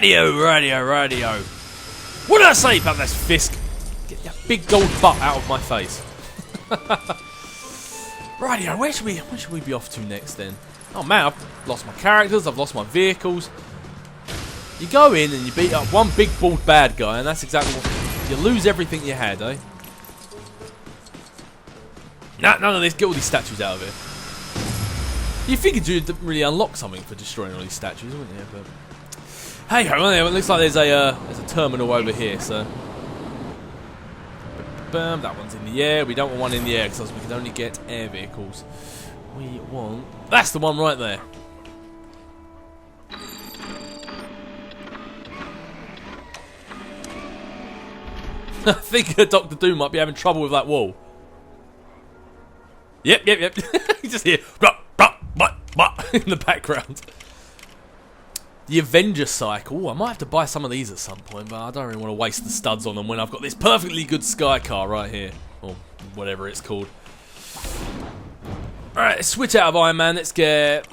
Radio. What did I say about this Fisk? Get that big gold butt out of my face. Radio, where should we be off to next then? Oh man, I've lost my characters, I've lost my vehicles. You go in and you beat up one big bald bad guy, and that's exactly what you lose everything you had, eh? Nah, none of this. Get all these statues out of here. You figured you'd really unlock something for destroying all these statues, wouldn't you? But hey, well, it looks like there's a terminal over here, so. Boom, that one's in the air. We don't want one in the air because we can only get air vehicles. We want. That's the one right there. I think Dr. Doom might be having trouble with that wall. Yep. You just hear in the background. The Avenger cycle. Ooh, I might have to buy some of these at some point, but I don't really want to waste the studs on them when I've got this perfectly good Sky car right here. Or whatever it's called. Alright, let's switch out of Iron Man. Let's get...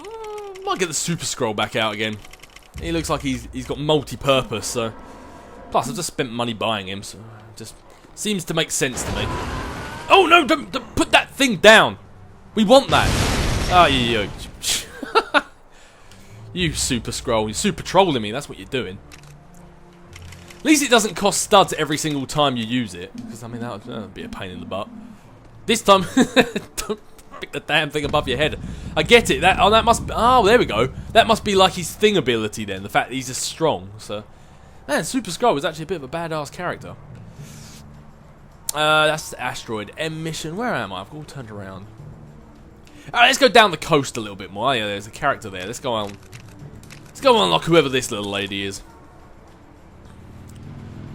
might get the Super Scroll back out again. He looks like he's got multi-purpose, so... Plus, I've just spent money buying him, so... just seems to make sense to me. Oh no! Don't put that thing down! We want that! Oh, you Super Scroll. You're super trolling me, that's what you're doing. At least it doesn't cost studs every single time you use it. Because, I mean, that would be a pain in the butt. This time, don't pick the damn thing above your head. I get it. That must... oh, there we go. That must be like his thing ability then. The fact that he's just strong. So, man, Super Scroll is actually a bit of a badass character. That's the asteroid M mission. Where am I? I've all turned around. Alright, let's go down the coast a little bit more. Yeah, there's a character there. Let's go on. Let's go unlock whoever this little lady is.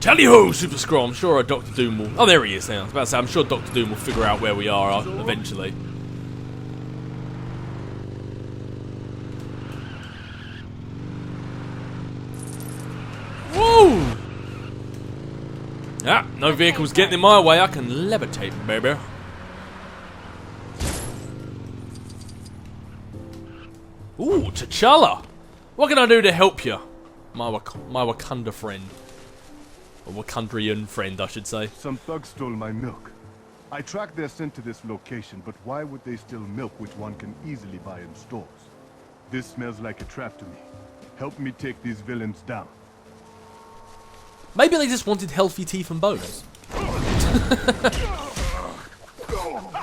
Tally-ho, Super Scroll. I'm sure Dr. Doom will... oh, there he is now. I was about to say, I'm sure Dr. Doom will figure out where we are eventually. Woo! Ah, no vehicles getting in my way. I can levitate, baby. Ooh, T'Challa. What can I do to help you? My Wakanda friend. A Wakandrian friend, I should say. Some thugs stole my milk. I tracked their scent to this location, but why would they steal milk which one can easily buy in stores? This smells like a trap to me. Help me take these villains down. Maybe they just wanted healthy teeth and bones.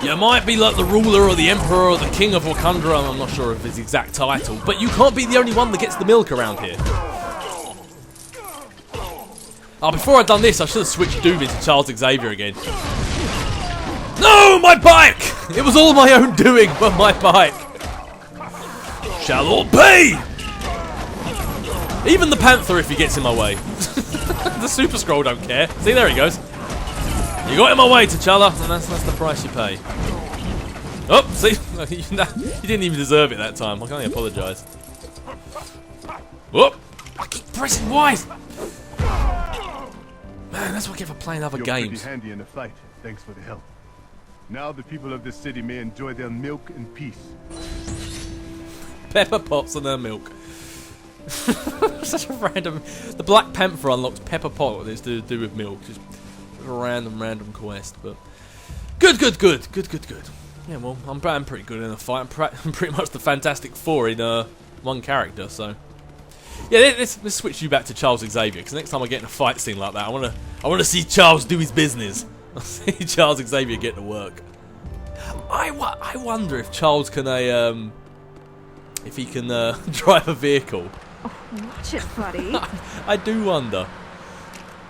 You might be like the ruler or the emperor or the king of Wakanda, I'm not sure of his exact title, but you can't be the only one that gets the milk around here. Oh, before I'd done this, I should have switched Doom into Charles Xavier again. No, my bike! It was all my own doing, but my bike. Shall all pay! Even the Panther if he gets in my way. The Super Scroll don't care. See, there he goes. You got in my way, T'Challa, and that's the price you pay. Oh, see? You didn't even deserve it that time. I can only apologise. Whoop! I keep pressing Y! Man, that's what I get for playing other games. You're pretty handy in a fight. Thanks for the help. Now the people of this city may enjoy their milk in peace. Pepper Potts and their milk. Such a random... The Black Panther unlocks Pepper Pot with this to do with milk. Just a random quest, but... Good. Yeah, well, I'm pretty good in a fight. I'm pretty much the Fantastic Four in one character, so... Yeah, let's switch you back to Charles Xavier, because next time I get in a fight scene like that, I want to see Charles do his business. I see Charles Xavier get to work. I wonder if Charles can if he can drive a vehicle. Oh, watch it, buddy. I do wonder.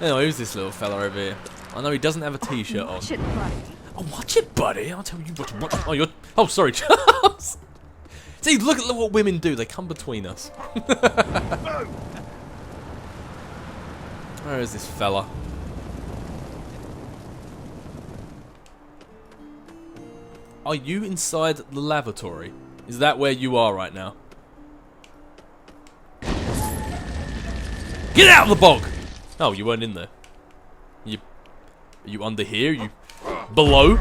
Anyway, who's this little fella over here? I know he doesn't have a t-shirt on. Watch it, buddy. Oh, watch it, buddy. I'll tell you what. Oh, you're. Oh, sorry, Charles. See, look at what women do. They come between us. Where is this fella? Are you inside the lavatory? Is that where you are right now? Get out of the bog! Oh, you weren't in there. Are you under here? Are you below?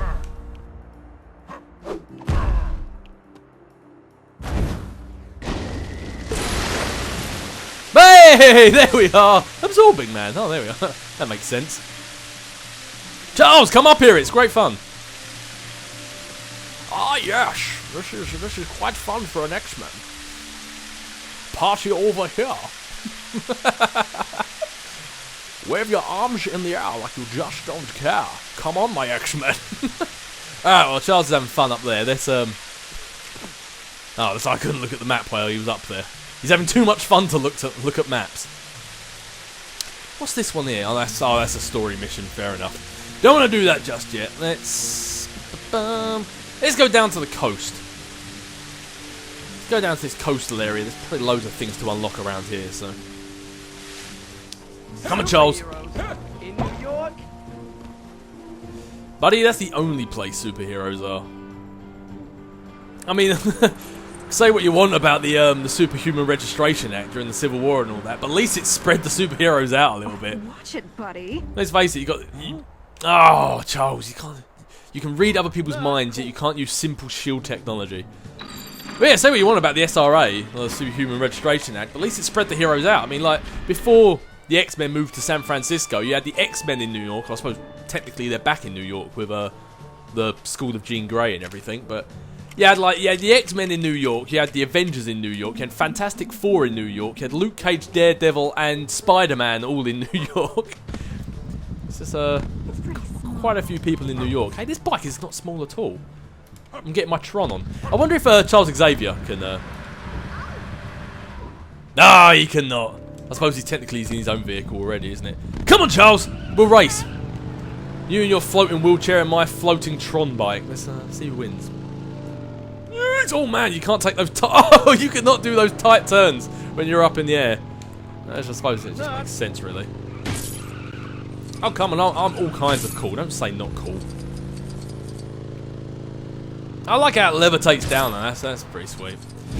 Hey, there we are. Absorbing man. Oh, there we are. That makes sense. Charles, come up here. It's great fun. Ah, yes. This is quite fun for an X-Men. Party over here. Wave your arms in the air like you just don't care. Come on, my X-Men. Alright, well, Charles is having fun up there. Let's, Oh, so I couldn't look at the map while he was up there. He's having too much fun to look at maps. What's this one here? Oh, that's a story mission. Fair enough. Don't want to do that just yet. Let's go down to the coast. Let's go down to this coastal area. There's probably loads of things to unlock around here, so... Come on, Charles. In New York? Buddy, that's the only place superheroes are. I mean, say what you want about the Superhuman Registration Act during the Civil War and all that, but at least it spread the superheroes out a little bit. Watch it, buddy. Let's face it, oh, Charles, you can read other people's minds, yet you can't use simple shield technology. But yeah, say what you want about the SRA, or the Superhuman Registration Act, but at least it spread the heroes out. I mean, like, before the X-Men moved to San Francisco, you had the X-Men in New York. I suppose technically they're back in New York with the School of Jean Grey and everything, but you had the X-Men in New York, you had the Avengers in New York, you had Fantastic Four in New York, you had Luke Cage, Daredevil and Spider-Man all in New York. It's just quite a few people in New York. Hey, this bike is not small at all. I'm getting my Tron on. I wonder if Charles Xavier can... No, he cannot. I suppose he's technically using his own vehicle already, isn't it? Come on, Charles! We'll race! You and your floating wheelchair and my floating Tron bike. Let's see who wins. Oh man, you can't take those oh, you cannot do those tight turns when you're up in the air. I suppose it just makes sense, really. Oh, come on, I'm all kinds of cool. Don't say not cool. I like how it levitates down, though. That's pretty sweet.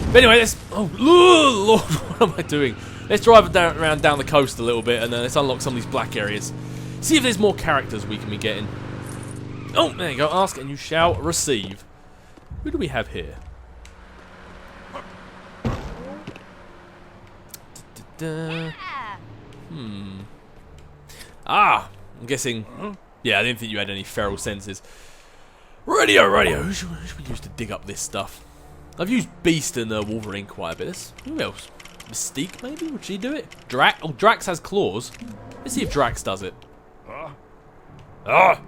But anyway, let's... Oh, Lord, what am I doing? Let's drive around down the coast a little bit and let's unlock some of these black areas. See if there's more characters we can be getting. Oh, there you go. Ask and you shall receive. Who do we have here? Ah, I'm guessing... Yeah, I didn't think you had any feral senses. Radio. Who should we use to dig up this stuff? I've used Beast and Wolverine quite a bit. Who else? Mystique, maybe? Would she do it? Drax? Oh, Drax has claws. Let's see if Drax does it. All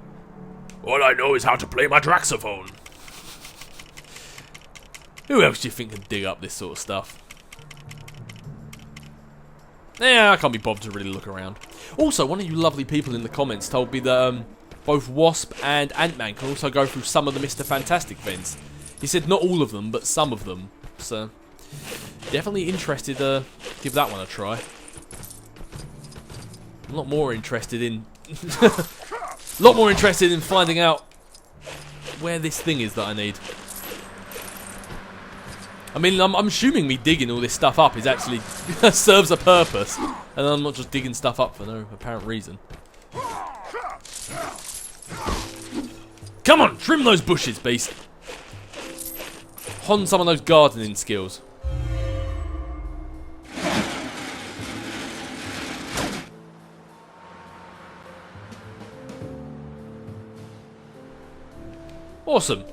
I know is how to play my Draxophone. Who else do you think can dig up this sort of stuff? Yeah, I can't be bothered to really look around. Also, one of you lovely people in the comments told me that both Wasp and Ant-Man can also go through some of the Mr. Fantastic vents. He said not all of them, but some of them. So, definitely interested to give that one a try. I'm a lot more interested in... finding out where this thing is that I need. I mean, I'm assuming me digging all this stuff up is actually serves a purpose, and I'm not just digging stuff up for no apparent reason. Come on, trim those bushes, Beast. Hon some of those gardening skills. Awesome.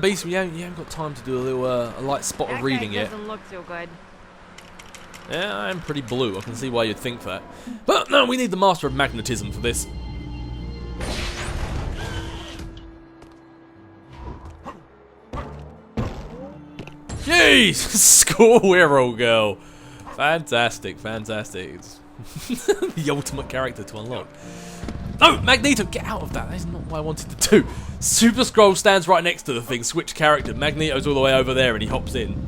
Beast, you haven't got time to do a little a light spot of reading yet. Doesn't look so good. Yeah, I am pretty blue. I can see why you'd think that. But no, we need the Master of Magnetism for this. Jeez! Squirrel girl. Fantastic. It's the ultimate character to unlock. No! Magneto, get out of that. That is not what I wanted to do. Super Skrull stands right next to the thing. Switch character. Magneto's all the way over there and he hops in.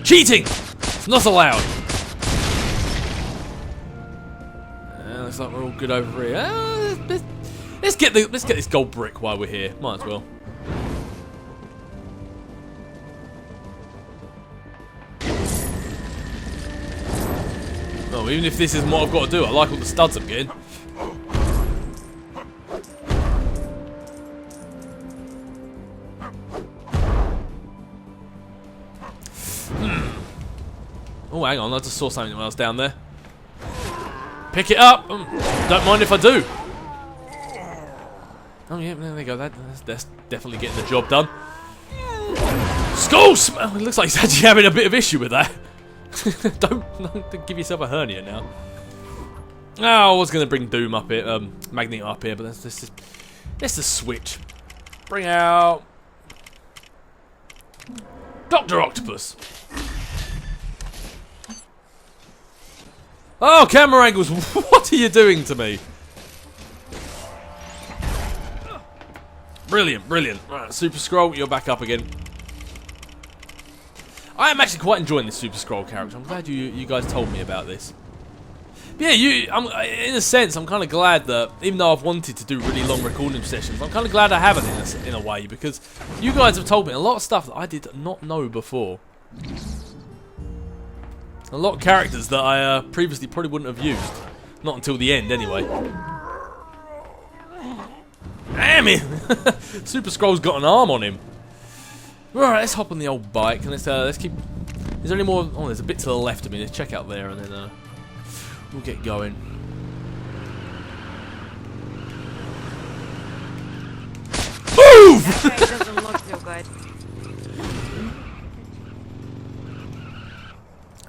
Cheating! It's not allowed. Looks like we're all good over here. Let's get this gold brick while we're here. Might as well. Oh, even if this isn't what I've got to do, I like all the studs I'm getting. Oh, hang on, I just saw something else down there. Pick it up! Don't mind if I do. Oh yeah, there we go. That's definitely getting the job done. Skull smell! It looks like he's actually having a bit of issue with that. don't give yourself a hernia now. Oh, I was going to bring Doom up here, Magneto up here, but let's just switch. Bring out Dr. Octopus. Oh, camera angles! What are you doing to me? Brilliant, brilliant. Right, Super Skrull, you're back up again. I am actually quite enjoying this Super Skrull character. I'm glad you guys told me about this. But yeah, in a sense, I'm kind of glad that, even though I've wanted to do really long recording sessions, I'm kind of glad I haven't in a way, because you guys have told me a lot of stuff that I did not know before. A lot of characters that I previously probably wouldn't have used. Not until the end, anyway. Damn it! Super Skrull's got an arm on him. Right, let's hop on the old bike and let's keep. Is there any more? Oh, there's a bit to the left of me. Let's check out there and then we'll get going. Move! That guy doesn't look so good.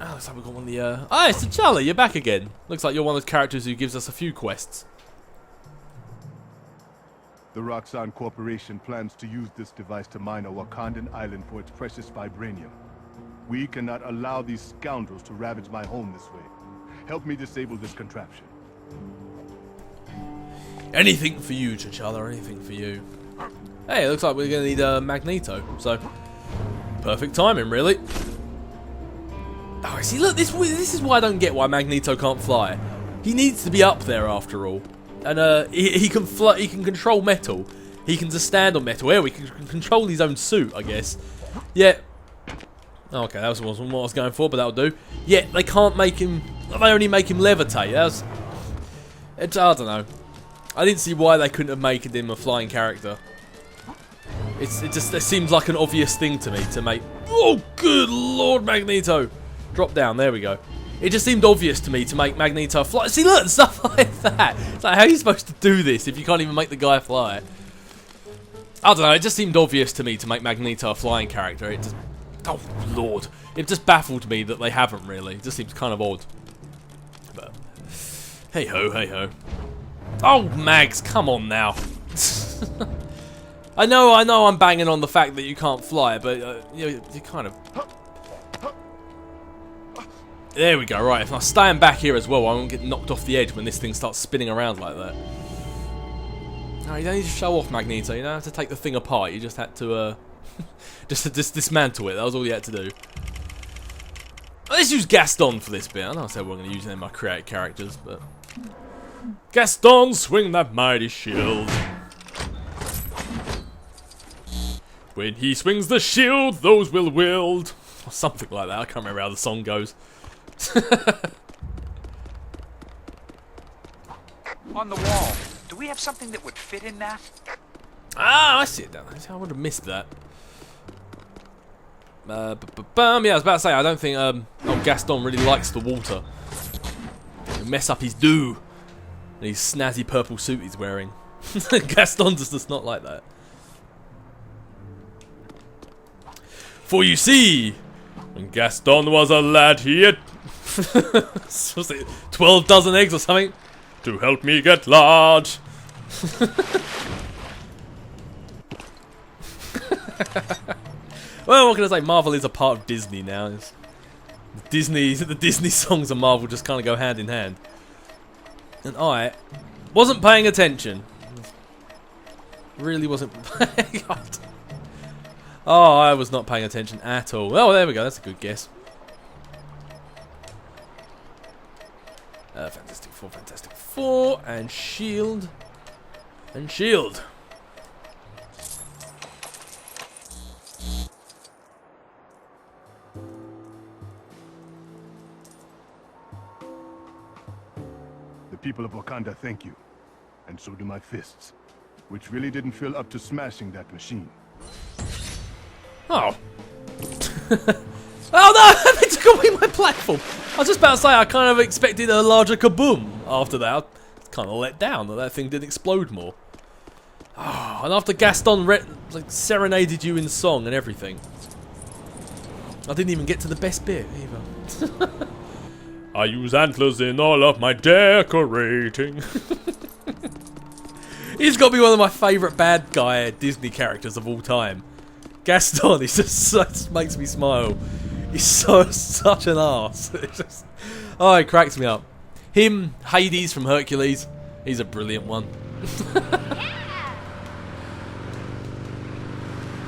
Oh, looks like we've got one of the. Ah, it's T'Challa. You're back again. Looks like you're one of the characters who gives us a few quests. The Roxxon Corporation plans to use this device to mine a Wakandan island for its precious vibranium. We cannot allow these scoundrels to ravage my home this way. Help me disable this contraption. Anything for you, T'Challa. Anything for you. Hey, it looks like we're going to need Magneto. So, perfect timing, really. Oh, see, look, this is why I don't get why Magneto can't fly. He needs to be up there after all. And he can fly, he can control metal. He can just stand on metal. Yeah, we can control his own suit, I guess. Yeah. Okay, that wasn't what I was going for, but that'll do. Yeah, they can't make him. They only make him levitate. I don't know. I didn't see why they couldn't have made him a flying character. It seems like an obvious thing to me to make. Oh, good Lord, Magneto! Drop down. There we go. It just seemed obvious to me to make Magneto fly. See, look, stuff like that. It's like, how are you supposed to do this if you can't even make the guy fly? I don't know, it just seemed obvious to me to make Magneto a flying character. It just... Oh, Lord. It just baffled me that they haven't, really. It just seems kind of odd. But... Hey-ho, hey-ho. Oh, Mags, come on now. I know I'm banging on the fact that you can't fly, but you kind of... There we go, right, if I stand back here as well, I won't get knocked off the edge when this thing starts spinning around like that. No, you don't need to show off Magneto, you don't have to take the thing apart, you just had to, just dismantle it, that was all you had to do. Let's use Gaston for this bit. I know I said we're going to use any of my creative characters, but... Gaston, swing that mighty shield. When he swings the shield, those will wield. Or something like that, I can't remember how the song goes. On the wall. Do we have something that would fit in that? Ah, I see it down there. I would have missed that. Yeah, I was about to say, I don't think Gaston really likes the water. It'll mess up his do. And his snazzy purple suit he's wearing. Gaston does not like that. For you see, when Gaston was a lad, he had 12 dozen eggs or something to help me get large. Well, what can I say? Marvel is a part of Disney now. The Disney songs and Marvel just kind of go hand in hand. And I wasn't paying attention. Really wasn't. God. Oh, I was not paying attention at all. Oh, there we go. That's a good guess. Fantastic Four, and Shield. And Shield. The people of Wakanda thank you, and so do my fists, which really didn't feel up to smashing that machine. Oh. Oh no! They took away my platform. I was just about to say I kind of expected a larger kaboom after that. I was kind of let down that thing didn't explode more. Oh, and after Gaston like serenaded you in song and everything, I didn't even get to the best bit either. I use antlers in all of my decorating. He's got to be one of my favourite bad guy Disney characters of all time. Gaston, he just makes me smile. He's such an arse. Oh, it cracks me up. Him, Hades from Hercules, he's a brilliant one.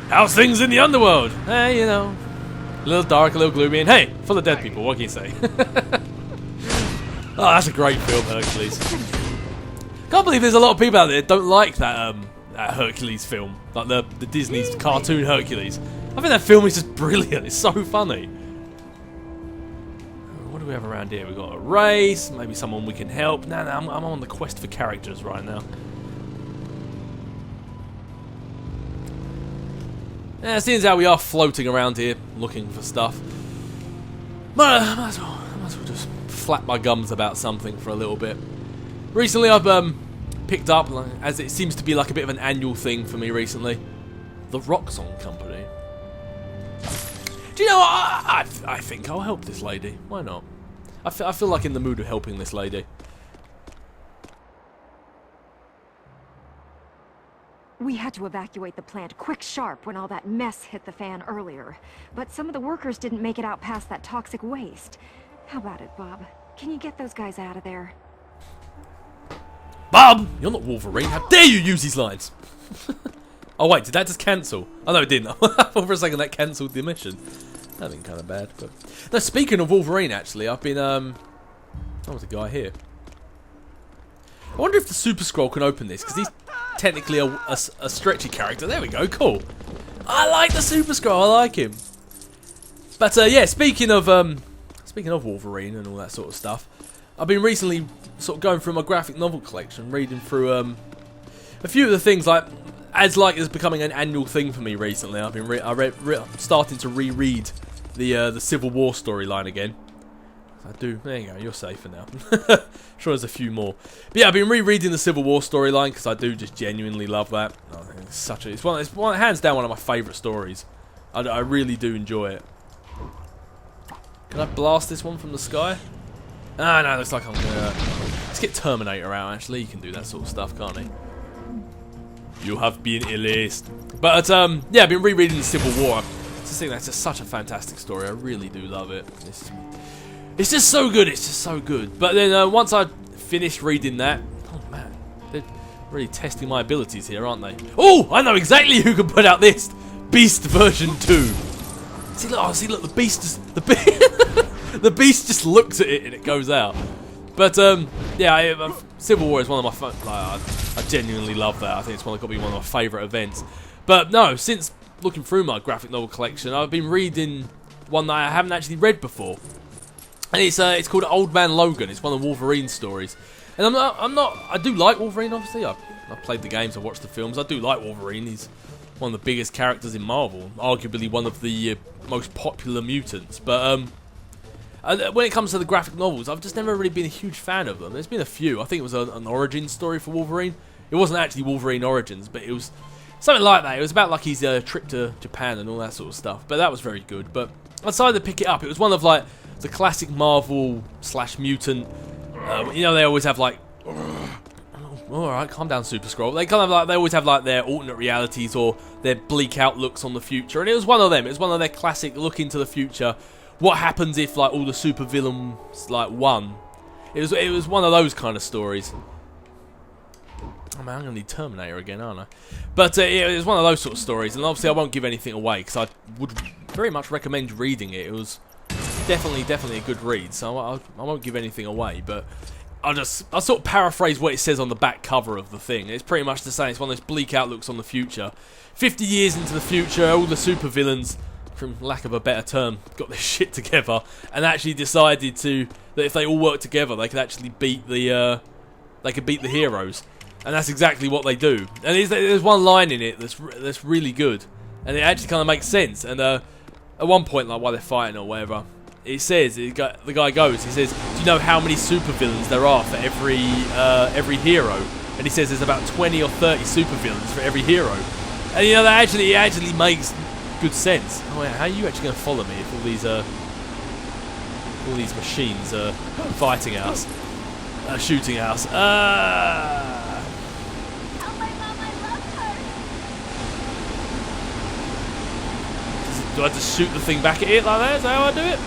How's things in the underworld? Hey, you know, a little dark, a little gloomy, and hey, full of dead people, what can you say? Oh, that's a great film, Hercules. Can't believe there's a lot of people out there that don't like that Hercules film, like the Disney's cartoon Hercules. I think that film is just brilliant. It's so funny. What do we have around here? We've got a race, maybe someone we can help. No, I'm on the quest for characters right now. Yeah, seeing as how we are floating around here looking for stuff, but I might as well just flap my gums about something for a little bit. Recently I've picked up, as it seems to be like a bit of an annual thing for me recently, the Roxxon company. Do you know what? I think I'll help this lady. Why not? I feel like in the mood of helping this lady. We had to evacuate the plant quick sharp when all that mess hit the fan earlier. But some of the workers didn't make it out past that toxic waste. How about it, Bob? Can you get those guys out of there? Bob! You're not Wolverine. How dare you use these lines? Oh wait, did that just cancel? Oh no, it didn't. I thought for a second that cancelled the mission. That'd been kind of bad. But no, speaking of Wolverine, actually, I've been oh, there's a guy here. I wonder if the Super Scroll can open this, because he's technically a stretchy character. There we go, cool. I like the Super Scroll, I like him. But yeah, speaking of Wolverine and all that sort of stuff, I've been recently sort of going through my graphic novel collection, reading through a few of the things it's becoming an annual thing for me recently. I've been starting to reread the Civil War storyline again. I do. There you go. You're safe for now. Sure, there's a few more. But yeah, I've been rereading the Civil War storyline because I do just genuinely love that. I think it's one hands down one of my favourite stories. I really do enjoy it. Can I blast this one from the sky? Ah, no. Looks like I'm gonna. Let's get Terminator out. Actually, you can do that sort of stuff, can't he? You have been erased. But yeah, I've been rereading the Civil War. I just think that's just such a fantastic story. I really do love it. It's just so good. It's just so good. But then once I finished reading that, oh man, they're really testing my abilities here, aren't they? Oh, I know exactly who can put out this Beast version 2. See, look, the Beast just the Beast just looks at it and it goes out. But yeah, Civil War is one of my I genuinely love that. I think it's got to be one of my favourite events. But no, since looking through my graphic novel collection, I've been reading one that I haven't actually read before. And it's called Old Man Logan. It's one of Wolverine's stories, and I do like Wolverine. Obviously, I've played the games, I've watched the films. I do like Wolverine. He's one of the biggest characters in Marvel, arguably one of the most popular mutants. But when it comes to the graphic novels, I've just never really been a huge fan of them. There's been a few. I think it was an origin story for Wolverine. It wasn't actually Wolverine Origins, but it was something like that. It was about like his trip to Japan and all that sort of stuff. But that was very good. But I decided to pick it up. It was one of like the classic Marvel / mutant. You know, they always have like, alright, calm down, Super Scroll. They always have like their alternate realities or their bleak outlooks on the future, and it was one of them. It was one of their classic look into the future. What happens if like all the super villains like won? It was one of those kind of stories. Oh man, I'm gonna need Terminator again, aren't I? But it was one of those sort of stories, and obviously I won't give anything away because I would very much recommend reading it. It was definitely a good read, so I won't give anything away, but I'll sort of paraphrase what it says on the back cover of the thing. It's pretty much the same. It's one of those bleak outlooks on the future. 50 years into the future, all the supervillains, from lack of a better term, got their shit together and actually decided that if they all worked together, they could actually beat the heroes, and that's exactly what they do. And there's one line in it that's really good, and it actually kind of makes sense. And at one point, like while they're fighting or whatever, it says the guy goes. He says, "Do you know how many supervillains there are for every hero?" And he says there's about 20 or 30 supervillains for every hero. And you know that it actually makes good sense. Oh yeah, how are you actually going to follow me if all these machines are fighting at us, shooting at us? Do I just shoot the thing back at it like that? Is that how I do it?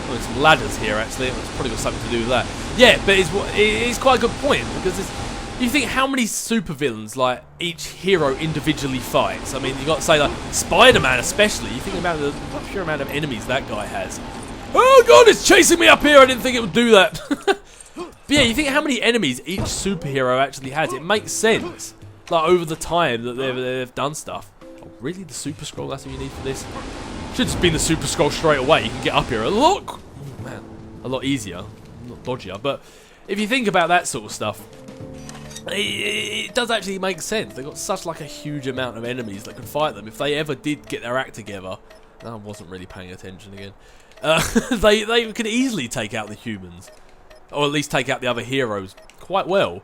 Oh, there's some ladders here actually. It's probably got something to do with that. Yeah, but it's quite a good point because you think how many supervillains like each hero individually fights. I mean, you got to say like Spider-Man especially. You think about the sheer amount of enemies that guy has. Oh god, it's chasing me up here! I didn't think it would do that. But yeah, you think how many enemies each superhero actually has. It makes sense, like over the time that they've done stuff. Oh, really, the Super Scroll? That's what you need for this? Should just been the Super Scroll straight away. You can get up here a lot, a lot easier, a lot dodgier. But if you think about that sort of stuff, it does actually make sense. They've got such like a huge amount of enemies that can fight them. If they ever did get their act together, I wasn't really paying attention again. They could easily take out the humans, or at least take out the other heroes quite well.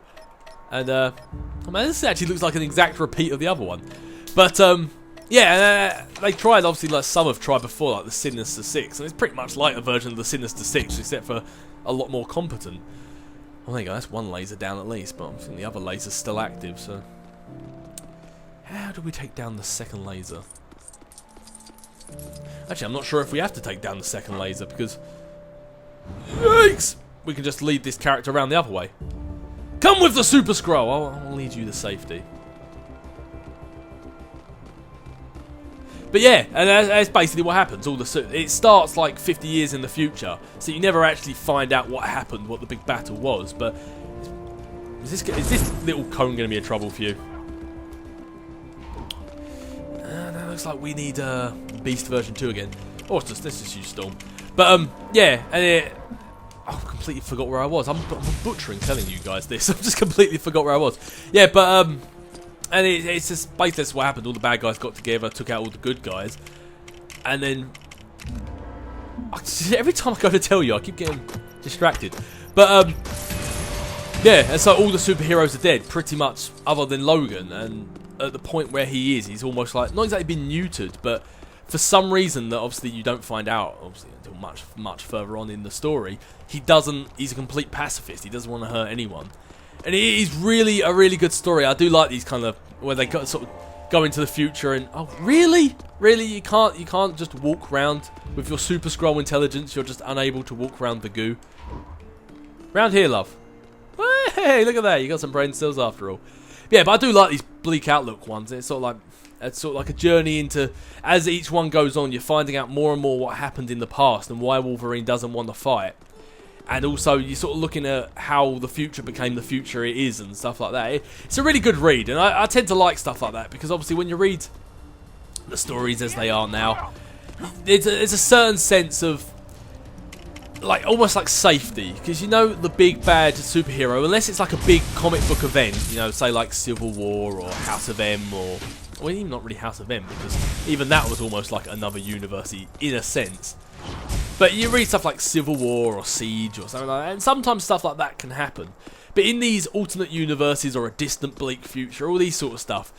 And I mean, this actually looks like an exact repeat of the other one. But yeah, they tried. Obviously, like some have tried before, like the Sinister Six, and it's pretty much like a version of the Sinister Six, except for a lot more competent. Well, there you go. That's one laser down at least, but I think the other laser's still active. So, how do we take down the second laser? Actually, I'm not sure if we have to take down the second laser because, yikes! We can just lead this character around the other way. Come with the Super Scroll. I'll lead you to safety. But yeah, and that's basically what happens. It starts like 50 years in the future, so you never actually find out what happened, what the big battle was. But is this little cone going to be a trouble for you? That looks like we need Beast version 2 again. Oh, let's just use Storm. But yeah, and I completely forgot where I was. I'm butchering telling you guys this. I've just completely forgot where I was. Yeah, but and it's just basically that's what happened. All the bad guys got together, took out all the good guys, and then every time I go to tell you, I keep getting distracted. But yeah, and so all the superheroes are dead, pretty much, other than Logan. And at the point where he is, he's almost like not exactly been neutered, but for some reason that obviously you don't find out, obviously until much further on in the story, he's a complete pacifist. He doesn't want to hurt anyone. And it is really a really good story. I do like these kind of where they sort of go into the future and really you can't just walk around with your Super Scroll intelligence. You're just unable to walk around the goo. Round here, love. Hey, look at that. You got some brain cells after all. Yeah, but I do like these bleak outlook ones. It's sort of like a journey into, as each one goes on, you're finding out more and more what happened in the past and why Wolverine doesn't want to fight. And also, you're sort of looking at how the future became the future it is and stuff like that. It's a really good read, and I tend to like stuff like that because obviously when you read the stories as they are now, there's a certain sense of like almost like safety, because you know the big bad superhero, unless it's like a big comic book event, you know, say like Civil War or House of M, or well, even not really House of M, because even that was almost like another universe in a sense. But you read stuff like Civil War or Siege or something like that, and sometimes stuff like that can happen. But in these alternate universes or a distant bleak future, all these sort of stuff,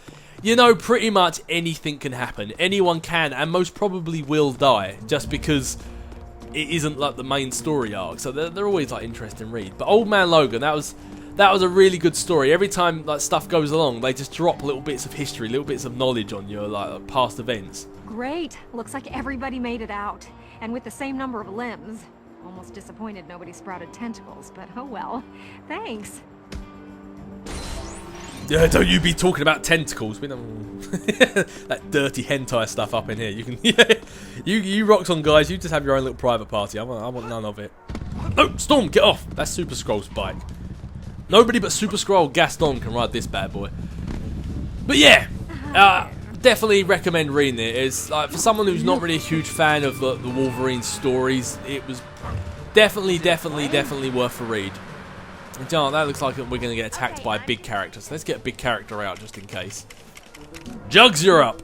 you know, pretty much anything can happen. Anyone can and most probably will die, just because it isn't like the main story arc. So they're always like interesting read. But Old Man Logan, that was a really good story. Every time like stuff goes along, they just drop little bits of history, little bits of knowledge on you, like past events. Great. Looks like everybody made it out. And with the same number of limbs. Almost disappointed nobody sprouted tentacles, but oh well. Thanks. Yeah, don't you be talking about tentacles. We don't that dirty hentai stuff up in here. You can you Roxxon guys, you just have your own little private party. I want none of it. No, Storm, get off. That's Super Scroll's bike. Nobody but Super Scroll Gaston can ride this bad boy. But yeah, definitely recommend reading it. It's like for someone who's not really a huge fan of the Wolverine stories, it was definitely worth a read. And John, that looks like we're going to get attacked by a big character, so let's get a big character out just in case. Jugs, you're up.